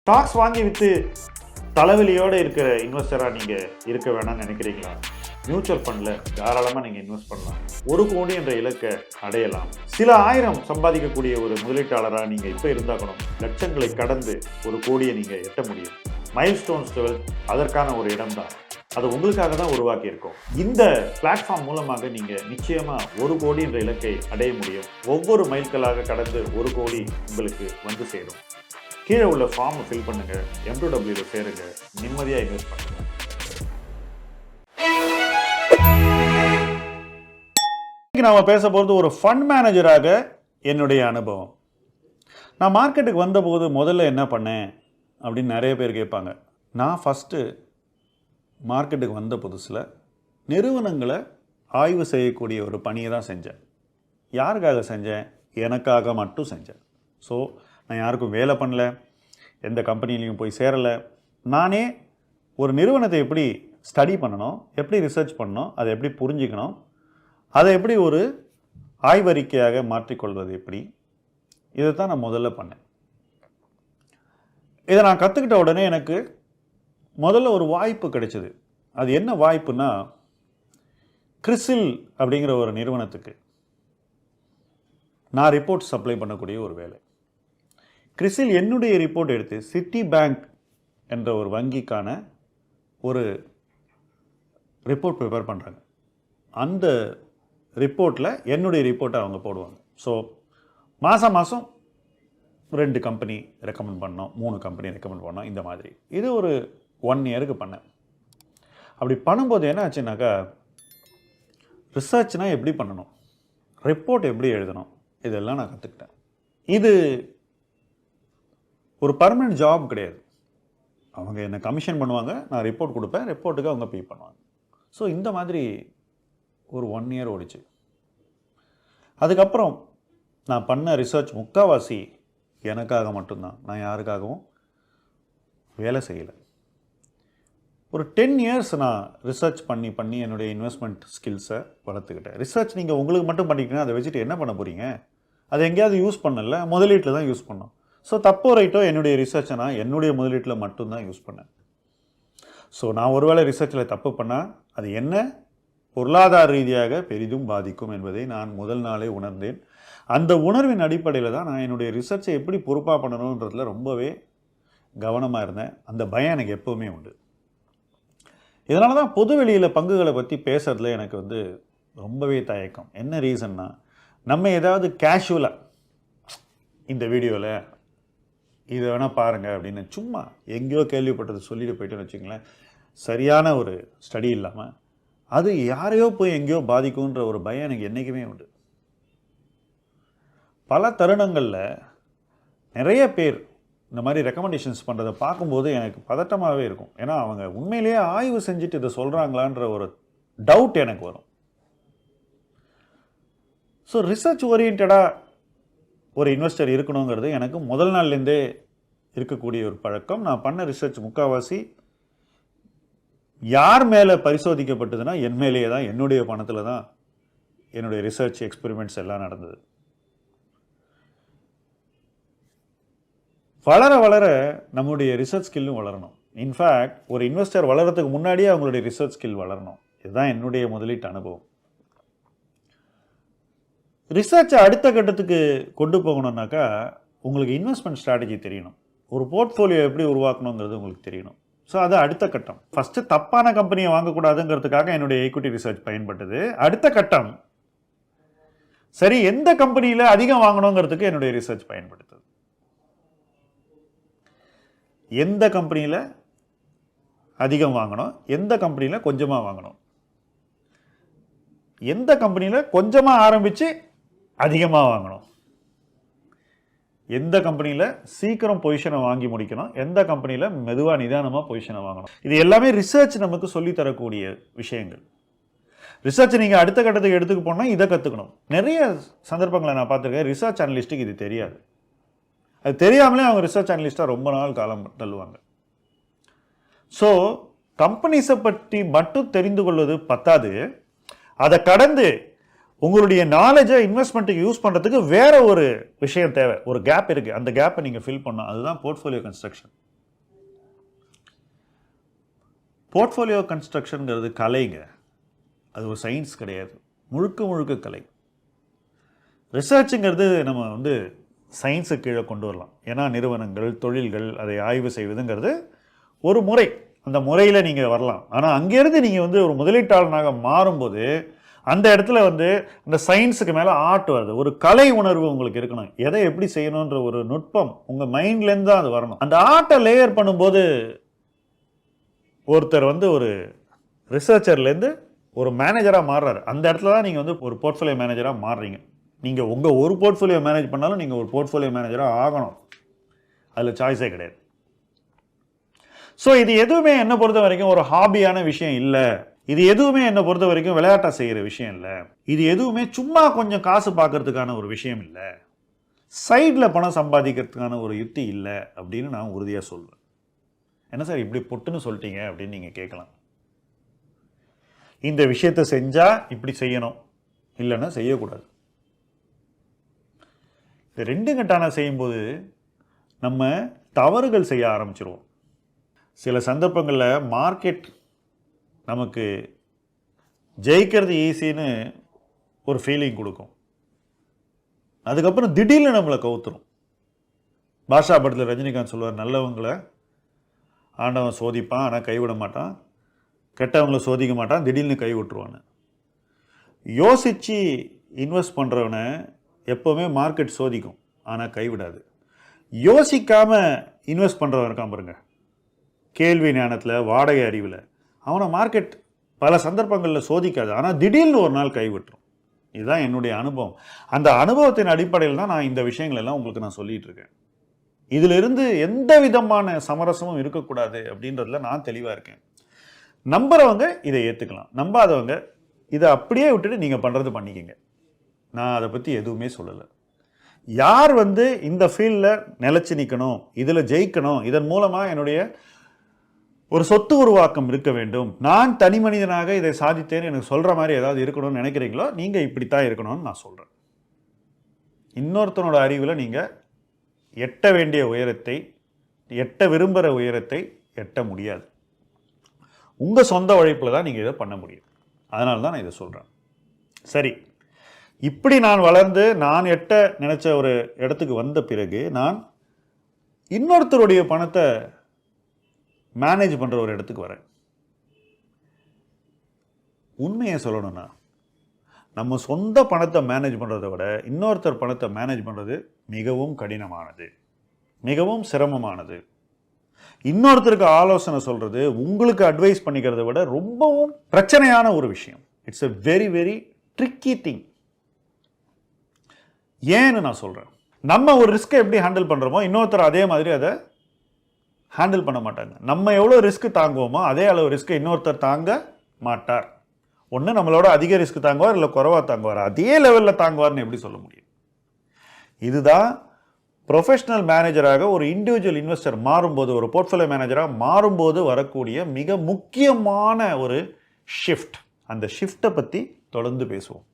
Stocks வாங்கி விற்று தலைவலியோடு இருக்கிற இன்வெஸ்டராக நீங்கள் இருக்க வேணாம்னு நினைக்கிறீங்களா? மியூச்சுவல் ஃபண்டில் தாராளமாக நீங்கள் இன்வெஸ்ட் பண்ணலாம். 1 கோடி என்ற இலக்கை அடையலாம். சில ஆயிரம் சம்பாதிக்கக்கூடிய ஒரு முதலீட்டாளராக நீங்கள் இப்போ இருந்தாக்கணும். லட்சங்களை கடந்து 1 கோடியை நீங்கள் எட்ட முடியும். மைல்ஸ்டோன்ஸ் 12 அதற்கான ஒரு இடம் தான். அது உங்களுக்காக தான் உருவாக்கி இருக்கும். இந்த பிளாட்ஃபார்ம் மூலமாக நீங்கள் நிச்சயமாக 1 கோடி என்ற இலக்கை அடைய முடியும். ஒவ்வொரு மைல்களாக கடந்து 1 கோடி உங்களுக்கு வந்து சேரும். கீழே உள்ள ஃபார்மை ஃபில் பண்ணுங்க, M2W சேருங்க, நிம்மதியாக இன்வெஸ்ட் பண்ணுங்க. நாம பேச போகிறது ஒரு ஃபண்ட் மேனேஜராக என்னுடைய அனுபவம். நான் மார்க்கெட்டுக்கு வந்தபோது முதல்ல என்ன பண்ணேன் அப்படின்னு நிறைய பேர் கேட்பாங்க. நான் ஃபஸ்ட்டு மார்க்கெட்டுக்கு வந்த புதுசில் நிறுவனங்களை ஆய்வு செய்யக்கூடிய ஒரு பணியை தான் செஞ்சேன். யாருக்காக செஞ்சேன்? எனக்காக மட்டும் செஞ்சேன். ஸோ நான் யாருக்கும் வேலை பண்ணல, எந்த கம்பெனிலையும் போய் சேரலை. நானே ஒரு நிறுவனத்தை எப்படி ஸ்டடி பண்ணணும், எப்படி ரிசர்ச் பண்ணணும், அதை எப்படி புரிஞ்சுக்கணும், அதை எப்படி ஒரு ஆய்வறிக்கையாக மாற்றிக்கொள்வது எப்படி, இதை தான் நான் முதல்ல பண்ணேன். இதை நான் கற்றுக்கிட்ட உடனே எனக்கு முதல்ல ஒரு வாய்ப்பு கிடைச்சிது. அது என்ன வாய்ப்புனா, கிறிசில் அப்படிங்கிற ஒரு நிறுவனத்துக்கு நான் ரிப்போர்ட் சப்ளை பண்ணக்கூடிய ஒரு வேலை. கிறிசில் என்னுடைய ரிப்போர்ட் எடுத்து சிட்டி பேங்க் என்ற ஒரு வங்கிக்கான ஒரு ரிப்போர்ட் ப்ரிப்பேர் பண்ணுறாங்க. அந்த ரிப்போர்ட்டில் என்னுடைய ரிப்போர்ட்டை அவங்க போடுவாங்க. ஸோ மாதம் 2 கம்பெனி ரெக்கமெண்ட் பண்ணோம், 3 கம்பெனி ரெக்கமெண்ட் பண்ணோம், இந்த மாதிரி. இது ஒரு 1 இயருக்கு பண்ணேன். அப்படி பண்ணும்போது என்ன ஆச்சுன்னாக்கா, ரிசர்ச்னால் எப்படி பண்ணணும், ரிப்போர்ட் எப்படி எழுதணும், இதெல்லாம் நான் கற்றுக்கிட்டேன். இது ஒரு பர்மனெண்ட் ஜாப் கிடையாது. அவங்க என்னை கமிஷன் பண்ணுவாங்க, நான் ரிப்போர்ட் கொடுப்பேன், ரிப்போர்ட்டுக்கு அவங்க பே பண்ணுவாங்க. ஸோ இந்த மாதிரி ஒரு 1 இயர் ஓடிச்சு. அதுக்கப்புறம் நான் பண்ண ரிசர்ச் முக்கால்வாசி எனக்காக மட்டும்தான். நான் யாருக்காகவும் வேலை செய்யலை. ஒரு 10 இயர்ஸ் நான் ரிசர்ச் பண்ணி என்னுடைய இன்வெஸ்ட்மெண்ட் ஸ்கில்ஸை வளர்த்துக்கிட்டேன். ரிசர்ச் நீங்கள் உங்களுக்கு மட்டும் பண்ணிக்கிட்டீங்கன்னா அதை வச்சுட்டு என்ன பண்ண போகிறீங்க? அதை எங்கேயாவது யூஸ் பண்ணல, முதலீட்டில் தான் யூஸ் பண்ணோம். ஸோ தப்போ ரைட்டோ என்னுடைய ரிசர்ச்சை நான் என்னுடைய முதலீட்டில் மட்டும்தான் யூஸ் பண்ணேன். ஸோ நான் ஒருவேளை ரிசர்ச்சில் தப்பு பண்ணால் அது என்ன பொருளாதார ரீதியாக பெரிதும் பாதிக்கும் என்பதை நான் முதல் நாளே உணர்ந்தேன். அந்த உணர்வின் அடிப்படையில் தான் நான் என்னுடைய ரிசர்ச்சை எப்படி பொறுப்பாக பண்ணணுன்றதுல ரொம்பவே கவனமாக இருந்தேன். அந்த பயம் எனக்கு எப்போவுமே உண்டு. இதனால தான் பொது வெளியில் பங்குகளை பற்றி பேசுறதுல எனக்கு ரொம்பவே தயக்கம். என்ன ரீசன்னா, நம்ம ஏதாவது கேஷுவலாக இந்த வீடியோவில் இதை வேணால் பாருங்கள் அப்படின்னு சும்மா எங்கேயோ கேள்விப்பட்டது சொல்லிட்டு போய்ட்டுன்னு வச்சுங்களேன், சரியான ஒரு ஸ்டடி இல்லாமல் அது யாரையோ போய் எங்கேயோ பாதிக்கும்ன்ற ஒரு பயம் எனக்கு என்றைக்குமே உண்டு. பல தருணங்களில் நிறைய பேர் இந்த மாதிரி ரெக்கமெண்டேஷன்ஸ் பண்ணுறதை பார்க்கும்போது எனக்கு பதட்டமாகவே இருக்கும். ஏன்னா அவங்க உண்மையிலேயே ஆய்வு செஞ்சுட்டு இதை சொல்கிறாங்களான்ற ஒரு டவுட் எனக்கு வரும். ஸோ ரிசர்ச் ஓரியன்டாக ஒரு இன்வெஸ்டர் இருக்கணுங்கிறது எனக்கு முதல் நாள்லேருந்தே இருக்கக்கூடிய ஒரு பழக்கம். நான் பண்ண ரிசர்ச் முக்கால்வாசி யார் மேலே பரிசோதிக்கப்பட்டதுன்னா என் மேலேயே தான், என்னுடைய பணத்தில் தான் என்னுடைய ரிசர்ச் எக்ஸ்பெரிமெண்ட்ஸ் எல்லாம் நடந்தது. வளர வளர நம்முடைய ரிசர்ச் ஸ்கில்லும் வளரணும். இன்ஃபேக்ட் ஒரு இன்வெஸ்டர் வளர்கிறதுக்கு முன்னாடியே அவங்களுடைய ரிசர்ச் ஸ்கில் வளரணும். இதுதான் என்னுடைய முதலீட்டு அனுபவம். ரிசர்ச்சை அடுத்த கட்டத்துக்கு கொண்டு போகணுன்னாக்கா உங்களுக்கு இன்வெஸ்ட்மெண்ட் ஸ்ட்ராட்டஜி தெரியணும். ஒரு போர்ட்ஃபோலியோ எப்படி உருவாக்கணுங்கிறது உங்களுக்கு தெரியணும். ஸோ அது அடுத்த கட்டம். ஃபஸ்ட்டு தப்பான கம்பெனியை வாங்கக்கூடாதுங்கிறதுக்காக என்னுடைய ஈக்விட்டி ரிசர்ச் பயன்பட்டது. அடுத்த கட்டம், சரி எந்த கம்பெனியில் அதிகம் வாங்கணுங்கிறதுக்கு என்னுடைய ரிசர்ச் பயன்படுத்துது. எந்த கம்பெனியில் அதிகம் வாங்கணும், எந்த கம்பெனியில் கொஞ்சமாக வாங்கணும், எந்த கம்பெனியில் கொஞ்சமாக ஆரம்பித்து அதிகமாக வாங்கணும், எந்த கம்பெனியில் சீக்கிரம் பொசிஷனை வாங்கி முடிக்கணும், எந்த கம்பெனியில் மெதுவாக நிதானமாக பொசிஷனை வாங்கணும். இது எல்லாமே ரிசர்ச் நமக்கு சொல்லித்தரக்கூடிய விஷயங்கள். ரிசர்ச் நீங்கள் அடுத்த கட்டத்துக்கு எடுத்துக்க போனால் இதை கற்றுக்கணும். நிறைய சந்தர்ப்பங்களை நான் பார்த்துருக்கேன், ரிசர்ச் அனலிஸ்ட்டுக்கு இது தெரியாது. அது தெரியாமலே அவங்க ரிசர்ச் அனலிஸ்ட்டாக ரொம்ப நாள் காலம் தள்ளுவாங்க. ஸோ கம்பெனிஸை பற்றி மட்டும் தெரிந்து கொள்வது பத்தாது, அதை கடந்து உங்களுடைய நாலேஜை இன்வெஸ்ட்மெண்ட்டுக்கு யூஸ் பண்ணுறதுக்கு வேற ஒரு விஷயம் தேவை. ஒரு கேப் இருக்குது, அந்த கேப்பை நீங்கள் ஃபில் பண்ணணும். அதுதான் போர்ட்ஃபோலியோ கன்ஸ்ட்ரக்ஷன். போர்ட்ஃபோலியோ கன்ஸ்ட்ரக்ஷனுங்கிறது கலைங்க, அது ஒரு சயின்ஸ் கிடையாது, முழுக்க முழுக்க கலை. ரிசர்ச்சுங்கிறது நம்ம வந்து சயின்ஸுக்கு கீழே கொண்டு வரலாம். ஏன்னா நிறுவனங்கள், தொழில்கள் அதை ஆய்வு செய்வதுங்கிறது ஒரு முறை, அந்த முறையில் நீங்கள் வரலாம். ஆனால் அங்கேருந்து நீங்கள் வந்து ஒரு முதலீட்டாளனாக மாறும்போது அந்த இடத்துல வந்து அந்த சயின்ஸுக்கு மேலே ஆர்ட் வருது. ஒரு கலை உணர்வு உங்களுக்கு இருக்கணும். எதை எப்படி செய்யணுன்ற ஒரு நுட்பம் உங்கள் மைண்ட்லேருந்து தான் அது வரணும். அந்த ஆர்ட்டை லேயர் பண்ணும்போது ஒருத்தர் வந்து ஒரு ரிசர்ச்சர்லேருந்து ஒரு மேனேஜராக மாறுறாரு. அந்த இடத்துல தான் நீங்கள் வந்து ஒரு போர்ட்ஃபோலியோ மேனேஜராக மாறுறீங்க. நீங்கள் உங்கள் ஒரு போர்ட்ஃபோலியோ மேனேஜ் பண்ணாலும் நீங்கள் ஒரு போர்ட்ஃபோலியோ மேனேஜராக ஆகணும். அதில் சாய்ஸே கிடையாது. ஸோ இது எதுவுமே என்னை பொறுத்த வரைக்கும் ஒரு ஹாபியான விஷயம் இல்லை. இது எதுவுமே என்னை பொறுத்த வரைக்கும் விளையாட்டாக செய்கிற விஷயம் இல்லை. இது எதுவுமே சும்மா கொஞ்சம் காசு பார்க்கறதுக்கான ஒரு விஷயம் இல்லை. சைடில் பணம் சம்பாதிக்கிறதுக்கான ஒரு யுக்தி இல்லை அப்படின்னு நான் உறுதியாக சொல்வேன். என்ன சார் இப்படி பொட்டுன்னு சொல்லிட்டீங்க அப்படின்னு நீங்கள் கேட்கலாம். இந்த விஷயத்தை செஞ்சால் இப்படி செய்யணும், இல்லைன்னா செய்யக்கூடாது. இந்த ரெண்டு கட்டான செய்யும்போது நம்ம தவறுகள் செய்ய ஆரம்பிச்சிருவோம். சில சந்தர்ப்பங்களில் மார்க்கெட் நமக்கு ஜெயிக்கிறது ஈஸின்னு ஒரு ஃபீலிங் கொடுக்கும். அதுக்கப்புறம் திடீர்னு நம்மளை கவுத்துரும். பாஷா படத்தில் ரஜினிகாந்த் சொல்லுவார், நல்லவங்களை ஆண்டவன் சோதிப்பான் ஆனால் கைவிட மாட்டான், கெட்டவங்களை சோதிக்க மாட்டான், திடீர்னு கை விட்டுருவான்னு. யோசித்து இன்வெஸ்ட் பண்ணுறவனை எப்போவுமே மார்க்கெட் சோதிக்கும் ஆனால் கைவிடாது. யோசிக்காமல் இன்வெஸ்ட் பண்ணுறவன் இருக்கான் பாருங்க, கேள்வி ஞானத்தில், வாடகை அறிவில், அவனை மார்க்கெட் பல சந்தர்ப்பங்களில் சோதிக்காது, ஆனால் திடீர்னு ஒரு நாள் கைவிட்டுரும். இதுதான் என்னுடைய அனுபவம். அந்த அனுபவத்தின் அடிப்படையில் தான் நான் இந்த விஷயங்கள் எல்லாம் உங்களுக்கு நான் சொல்லிட்டு இருக்கேன். இதிலிருந்து எந்த விதமான சமரசமும் இருக்கக்கூடாது அப்படின்றதுல நான் தெளிவாக இருக்கேன். நம்புறவங்க இதை ஏற்றுக்கலாம், நம்பாதவங்க இதை அப்படியே விட்டுட்டு நீங்கள் பண்ணுறது பண்ணிக்கங்க. நான் அதை பற்றி எதுவுமே சொல்லலை. யார் வந்து இந்த ஃபீல்டில் நிலச்சி நிற்கணும், இதில் ஜெயிக்கணும், இதன் மூலமாக என்னுடைய ஒரு சொத்து உருவாக்கம் இருக்க வேண்டும், நான் தனி மனிதனாக இதை சாதித்தேன்னு எனக்கு சொல்கிற மாதிரி ஏதாவது இருக்கணும்னு நினைக்கிறீங்களோ நீங்கள் இப்படித்தான் இருக்கணும்னு நான் சொல்கிறேன். இன்னொருத்தனோட அறிவில் நீங்கள் எட்ட வேண்டிய உயரத்தை, எட்ட விரும்புகிற உயரத்தை எட்ட முடியாது. உங்கள் சொந்த உழைப்பில் தான் நீங்கள் இதை பண்ண முடியும். அதனால தான் நான் இதை சொல்கிறேன். சரி, இப்படி நான் வளர்ந்து நான் எட்ட நினச்ச ஒரு இடத்துக்கு வந்த பிறகு நான் இன்னொருத்தருடைய பணத்தை மேனேஜ் பண்ணுற ஒரு இடத்துக்கு வரேன். உண்மையை சொல்லணும்னா நம்ம சொந்த பணத்தை மேனேஜ் பண்ணுறதை விட இன்னொருத்தர் பணத்தை மேனேஜ் பண்ணுறது மிகவும் கடினமானது, மிகவும் சிரமமானது. இன்னொருத்தருக்கு ஆலோசனை சொல்கிறது, உங்களுக்கு அட்வைஸ் பண்ணிக்கிறத விட ரொம்பவும் பிரச்சனையான ஒரு விஷயம். It's a very very tricky thing. ஏன்னு நான் சொல்கிறேன். நம்ம ஒரு ரிஸ்க்கை எப்படி ஹேண்டில் பண்ணுறோமோ இன்னொருத்தர் அதே மாதிரி அதை ஹேண்டில் பண்ண மாட்டாங்க. நம்ம எவ்வளோ ரிஸ்க் தாங்குவோமோ அதே அளவு ரிஸ்க்கை இன்னொருத்தர் தாங்க மாட்டார். ஒன்று நம்மளோட அதிக ரிஸ்க் தாங்குவார், இல்லை குறைவாக தாங்குவார். அதே லெவலில் தாங்குவார்னு எப்படி சொல்ல முடியும்? இதுதான் ப்ரொஃபஷனல் மேனேஜராக ஒரு இண்டிவிஜுவல் இன்வெஸ்டர் மாறும்போது, ஒரு போர்ட்ஃபோலியோ மேனேஜராக மாறும்போது வரக்கூடிய மிக முக்கியமான ஒரு ஷிஃப்ட். அந்த ஷிஃப்ட்டை பற்றி தொடர்ந்து பேசுவோம்.